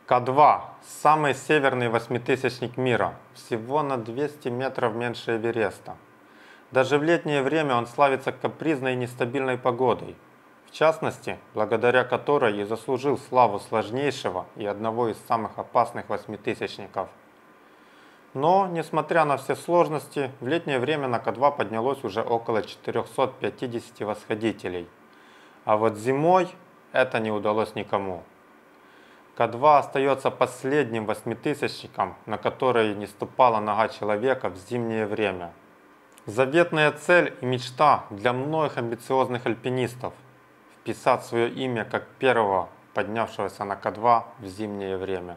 К2 – самый северный восьмитысячник мира, всего на 200 метров меньше Эвереста. Даже в летнее время он славится капризной и нестабильной погодой, в частности, благодаря которой и заслужил славу сложнейшего и одного из самых опасных восьмитысячников. Но, несмотря на все сложности, в летнее время на К2 поднялось уже около 450 восходителей. А вот зимой это не удалось никому. К2 остается последним восьмитысячником, на который не ступала нога человека в зимнее время. Заветная цель и мечта для многих амбициозных альпинистов – вписать свое имя как первого поднявшегося на К2 в зимнее время.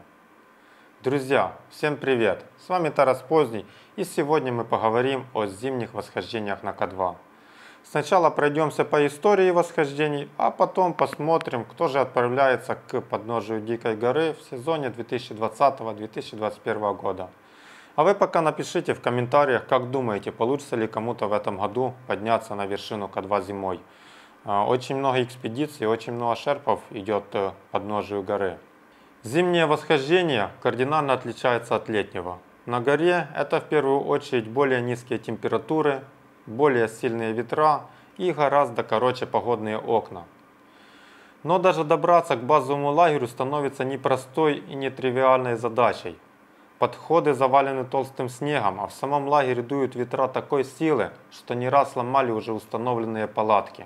Друзья, всем привет! С вами Тарас Поздний, и сегодня мы поговорим о зимних восхождениях на К2. Сначала пройдемся по истории восхождений, а потом посмотрим, кто же отправляется к подножию Дикой горы в сезоне 2020-2021 года. А вы пока напишите в комментариях, как думаете, получится ли кому-то в этом году подняться на вершину К2 зимой. Очень много экспедиций, очень много шерпов идет к подножию горы. Зимнее восхождение кардинально отличается от летнего. На горе это в первую очередь более низкие температуры, более сильные ветра и гораздо короче погодные окна. Но даже добраться к базовому лагерю становится непростой и нетривиальной задачей. Подходы завалены толстым снегом, а в самом лагере дуют ветра такой силы, что не раз ломали уже установленные палатки.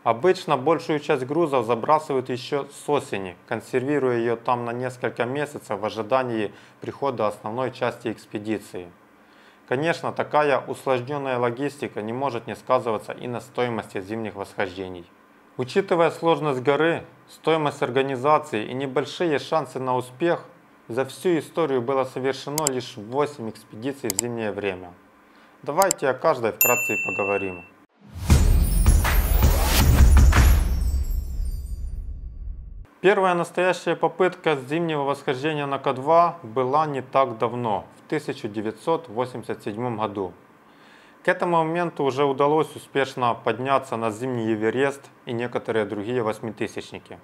Обычно большую часть грузов забрасывают еще с осени, консервируя ее там на несколько месяцев в ожидании прихода основной части экспедиции. Конечно, такая усложненная логистика не может не сказываться и на стоимости зимних восхождений. Учитывая сложность горы, стоимость организации и небольшие шансы на успех, за всю историю было совершено лишь 8 экспедиций в зимнее время. Давайте о каждой вкратце и поговорим. Первая настоящая попытка зимнего восхождения на К2 была не так давно, в 1987 году. К этому моменту уже удалось успешно подняться на зимний Эверест и некоторые другие восьмитысячники.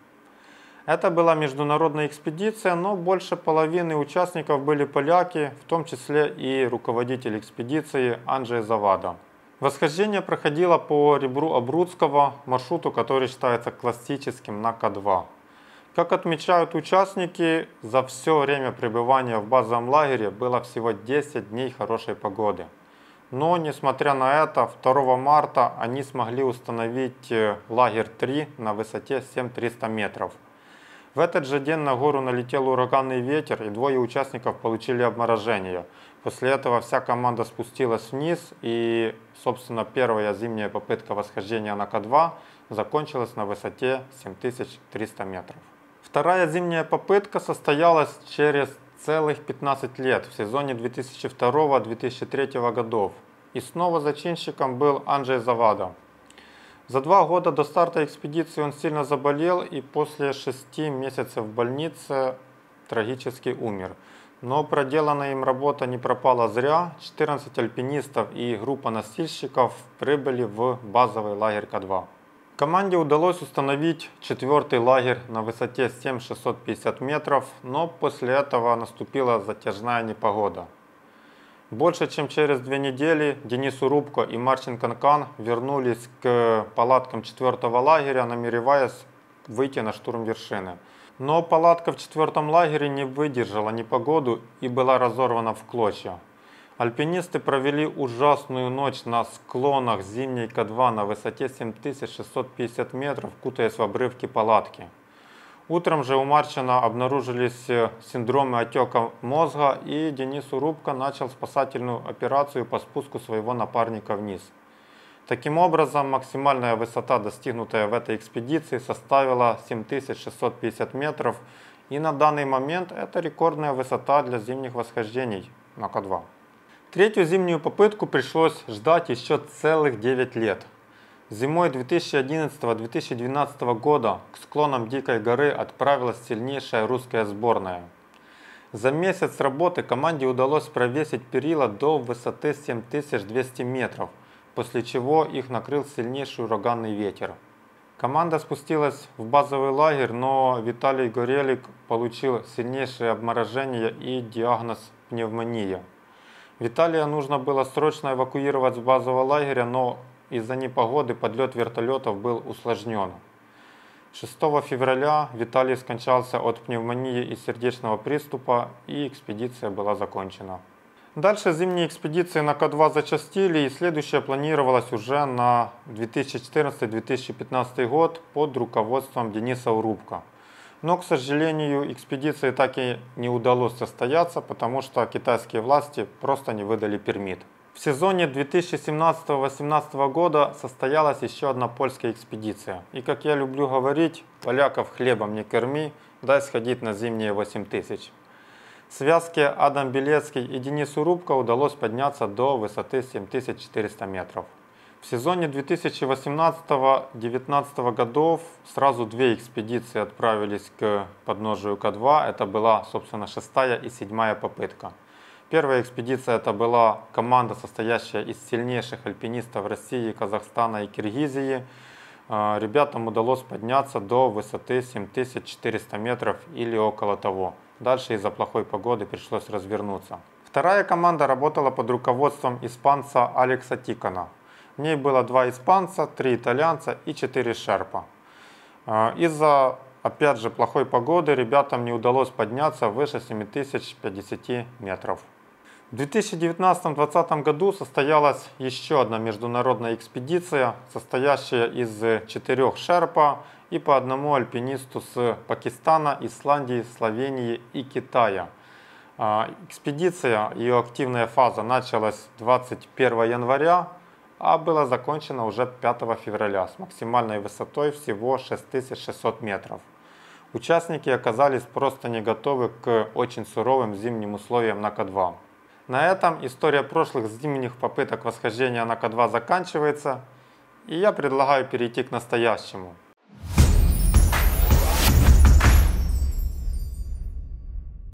Это была международная экспедиция, но больше половины участников были поляки, в том числе и руководитель экспедиции Анджей Завада. Восхождение проходило по ребру Абруцкого, маршруту, который считается классическим на К2. Как отмечают участники, за все время пребывания в базовом лагере было всего 10 дней хорошей погоды. Но, несмотря на это, 2 марта они смогли установить лагерь 3 на высоте 7300 метров. В этот же день на гору налетел ураганный ветер, и двое участников получили обморожение. После этого вся команда спустилась вниз, и, собственно, первая зимняя попытка восхождения на К2 закончилась на высоте 7300 метров. Вторая зимняя попытка состоялась через целых 15 лет, в сезоне 2002-2003 годов. И снова зачинщиком был Анджей Завада. За 2 года до старта экспедиции он сильно заболел и после 6 месяцев в больнице трагически умер. Но проделанная им работа не пропала зря. 14 альпинистов и группа носильщиков прибыли в базовый лагерь К2. Команде удалось установить 4-й лагерь на высоте 7650 метров, но после этого наступила затяжная непогода. Больше чем через 2 недели Денис Урубко и Марчин Канкан вернулись к палаткам 4-го лагеря, намереваясь выйти на штурм вершины. Но палатка в 4-м лагере не выдержала непогоду и была разорвана в клочья. Альпинисты провели ужасную ночь на склонах зимней К2 на высоте 7650 метров, кутаясь в обрывки палатки. Утром же у Марчина обнаружились синдромы отека мозга, и Денис Урубко начал спасательную операцию по спуску своего напарника вниз. Таким образом, максимальная высота, достигнутая в этой экспедиции, составила 7650 метров, и на данный момент это рекордная высота для зимних восхождений на К2. Третью зимнюю попытку пришлось ждать еще целых 9 лет. Зимой 2011-2012 года к склонам Дикой горы отправилась сильнейшая русская сборная. За месяц работы команде удалось провесить перила до высоты 7200 метров, после чего их накрыл сильнейший ураганный ветер. Команда спустилась в базовый лагерь, но Виталий Горелик получил сильнейшее обморожение и диагноз пневмония. Виталия нужно было срочно эвакуировать с базового лагеря, но из-за непогоды подлет вертолетов был усложнен. 6 февраля Виталий скончался от пневмонии и сердечного приступа, и экспедиция была закончена. Дальше зимние экспедиции на К2 зачастили, и следующая планировалась уже на 2014-2015 год под руководством Дениса Урубко. Но, к сожалению, экспедиции так и не удалось состояться, потому что китайские власти просто не выдали пермит. В сезоне 2017-2018 года состоялась еще одна польская экспедиция. И, как я люблю говорить, поляков хлебом не корми, дай сходить на зимние 8000. Связке Адам Белецкий и Денису Урубко удалось подняться до высоты 7400 метров. В сезоне 2018-2019 годов сразу две экспедиции отправились к подножию К2. Это была, собственно, 6-я и 7-я попытка. Первая экспедиция это была команда, состоящая из сильнейших альпинистов России, Казахстана и Киргизии. Ребятам удалось подняться до высоты 7400 метров или около того. Дальше из-за плохой погоды пришлось развернуться. Вторая команда работала под руководством испанца Алекса Тикона. В ней было 2 испанца, 3 итальянца и 4 шерпа. Из-за, опять же, плохой погоды ребятам не удалось подняться выше 7050 метров. В 2019-2020 году состоялась еще одна международная экспедиция, состоящая из 4 шерпа и по одному альпинисту с Пакистана, Исландии, Словении и Китая. Экспедиция, ее активная фаза началась 21 января, а была закончена уже 5 февраля с максимальной высотой всего 6600 метров. Участники оказались просто не готовы к очень суровым зимним условиям на К2. На этом история прошлых зимних попыток восхождения на К2 заканчивается, и я предлагаю перейти к настоящему.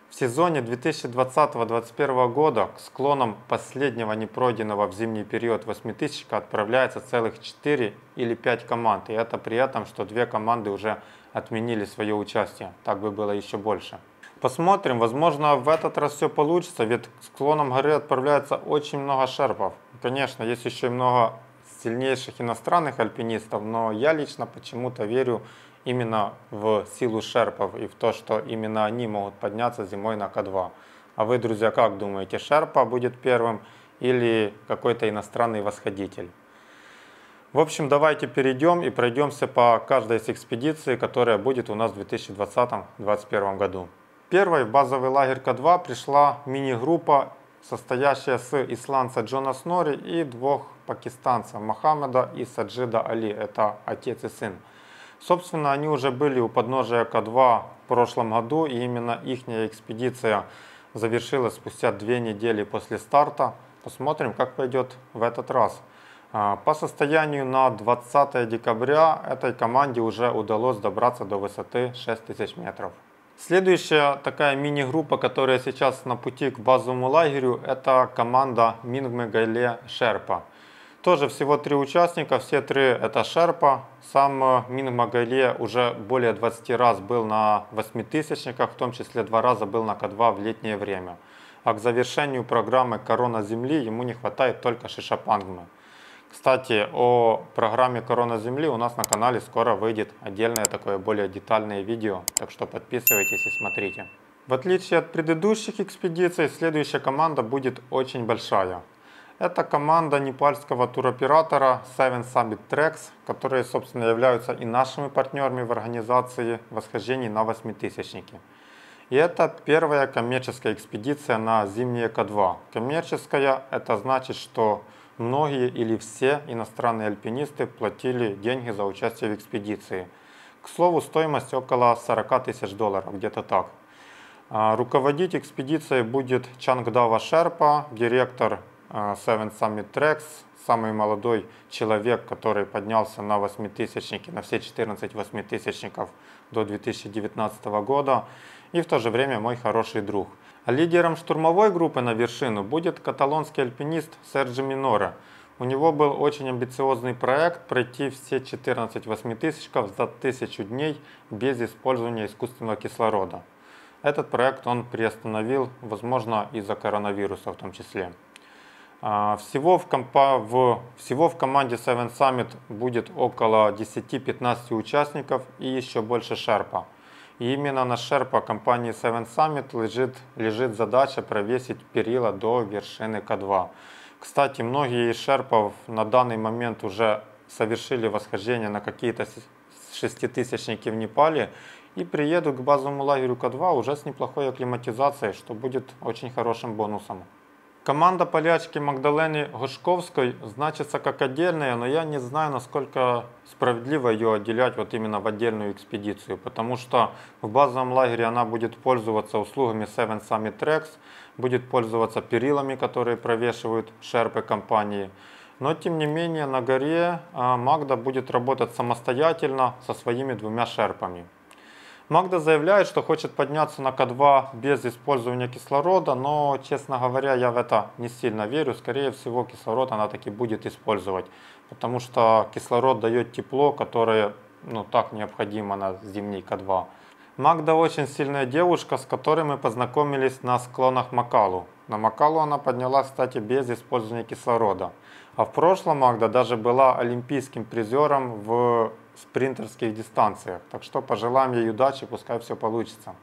В сезоне 2020-2021 года к склонам последнего непройденного в зимний период 8000 отправляется целых 4 или 5 команд, и это при этом, что 2 команды уже отменили свое участие, так бы было еще больше. Посмотрим, возможно, в этот раз все получится, ведь к склонам горы отправляется очень много шерпов. Конечно, есть еще и много сильнейших иностранных альпинистов, но я лично почему-то верю именно в силу шерпов и в то, что именно они могут подняться зимой на К2. А вы, друзья, как думаете, шерпа будет первым или какой-то иностранный восходитель? В общем, давайте перейдем и пройдемся по каждой из экспедиций, которая будет у нас в 2020-2021 году. Первой в базовый лагерь К2 пришла мини-группа, состоящая с исландца Джона Снори и 2 пакистанцев Мохаммеда и Саджида Али, это отец и сын. Собственно, они уже были у подножия К2 в прошлом году, и именно их экспедиция завершилась спустя 2 недели после старта. Посмотрим, как пойдет в этот раз. По состоянию на 20 декабря этой команде уже удалось добраться до высоты 6000 метров. Следующая такая мини-группа, которая сейчас на пути к базовому лагерю, это команда Мингме Гайле Шерпа. Тоже всего 3 участника, все 3 это шерпа. Сам Мингме Гайле уже более 20 раз был на 8000-никах, в том числе 2 раза был на К2 в летнее время. А к завершению программы «Корона Земли» ему не хватает только Шишапангмы. Кстати, о программе «Корона Земли» у нас на канале скоро выйдет отдельное такое более детальное видео, так что подписывайтесь и смотрите. В отличие от предыдущих экспедиций, следующая команда будет очень большая. Это команда непальского туроператора Seven Summit Treks, которые, собственно, являются и нашими партнерами в организации восхождений на 8000-ники. И это первая коммерческая экспедиция на зимнее К2. Коммерческая – это значит, что многие или все иностранные альпинисты платили деньги за участие в экспедиции. К слову, стоимость около 40 тысяч долларов, где-то так. Руководить экспедицией будет Чангдава Шерпа, директор Seven Summit Treks, самый молодой человек, который поднялся на 8000-ники, на все 14 8000-ников до 2019 года, и в то же время мой хороший друг. А лидером штурмовой группы на вершину будет каталонский альпинист Серджи Миноре. У него был очень амбициозный проект пройти все 14 восьмитысячников за 1000 дней без использования искусственного кислорода. Этот проект он приостановил, возможно, из-за коронавируса в том числе. Всего в команде Seven Summit будет около 10-15 участников и еще больше шерпа. И именно на шерпа компании Seven Summit лежит задача провесить перила до вершины К2. Кстати, многие из шерпов на данный момент уже совершили восхождение на какие-то шеститысячники в Непале и приедут к базовому лагерю К2 уже с неплохой акклиматизацией, что будет очень хорошим бонусом. Команда полячки Магдалены Гошковской значится как отдельная, но я не знаю, насколько справедливо ее отделять вот именно в отдельную экспедицию, потому что в базовом лагере она будет пользоваться услугами Seven Summit Treks, будет пользоваться перилами, которые провешивают шерпы компании. Но тем не менее на горе Магда будет работать самостоятельно со своими 2 шерпами. Магда заявляет, что хочет подняться на К2 без использования кислорода, но, честно говоря, я в это не сильно верю. Скорее всего, кислород она таки будет использовать, потому что кислород дает тепло, которое так необходимо на зимней К2. Магда очень сильная девушка, с которой мы познакомились на склонах Макалу. На Макалу она поднялась, кстати, без использования кислорода. А в прошлом Магда даже была олимпийским призером в спринтерских дистанциях. Так что пожелаем ей удачи, пускай все получится.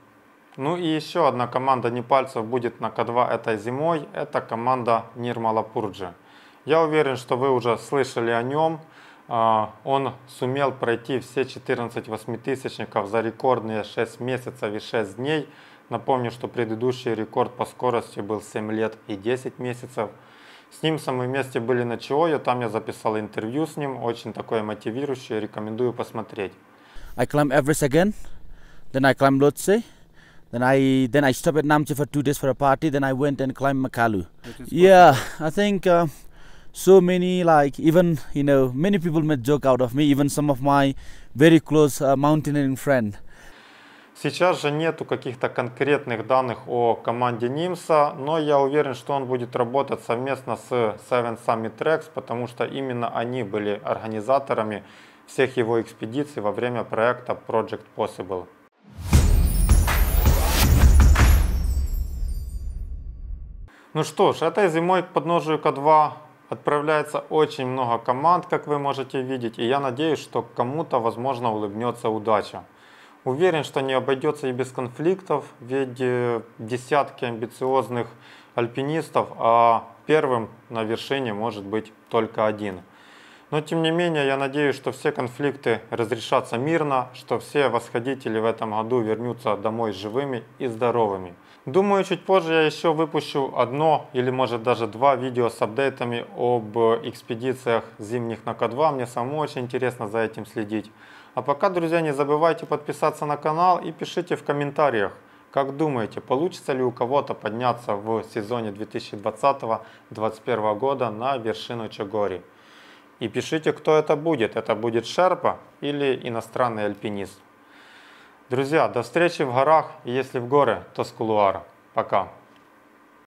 Ну и еще одна команда непальцев будет на К2 этой зимой. Это команда Нирмала Пурджи. Я уверен, что вы уже слышали о нем. Он сумел пройти все 14 восьмитысячников за рекордные 6 месяцев и 6 дней. Напомню, что предыдущий рекорд по скорости был 7 лет и 10 месяцев. С ним мы вместе были на Чиойо, там я записал интервью с ним, очень такое мотивирующее, рекомендую посмотреть. I climbed Everest again, then I climbed Lhotse, then I stopped at Namche for 2 days for a party, then I went and climbed Makalu. Yeah, I think so many, even many people made joke out of me, even some of my very close mountaineering friends. Сейчас же нету каких-то конкретных данных о команде Нимса, но я уверен, что он будет работать совместно с Seven Summit Treks, потому что именно они были организаторами всех его экспедиций во время проекта Project Possible. Ну что ж, этой зимой к подножию К2 отправляется очень много команд, как вы можете видеть, и я надеюсь, что кому-то, возможно, улыбнется удача. Уверен, что не обойдется и без конфликтов, ведь десятки амбициозных альпинистов, а первым на вершине может быть только один. Но тем не менее, я надеюсь, что все конфликты разрешатся мирно, что все восходители в этом году вернутся домой живыми и здоровыми. Думаю, чуть позже я еще выпущу одно или может даже 2 видео с апдейтами об экспедициях зимних на К2. Мне самому очень интересно за этим следить. А пока, друзья, не забывайте подписаться на канал и пишите в комментариях, как думаете, получится ли у кого-то подняться в сезоне 2020-2021 года на вершину Чагори. И пишите, кто это будет шерпа или иностранный альпинист. Друзья, до встречи в горах, и если в горы, то с кулуара. Пока.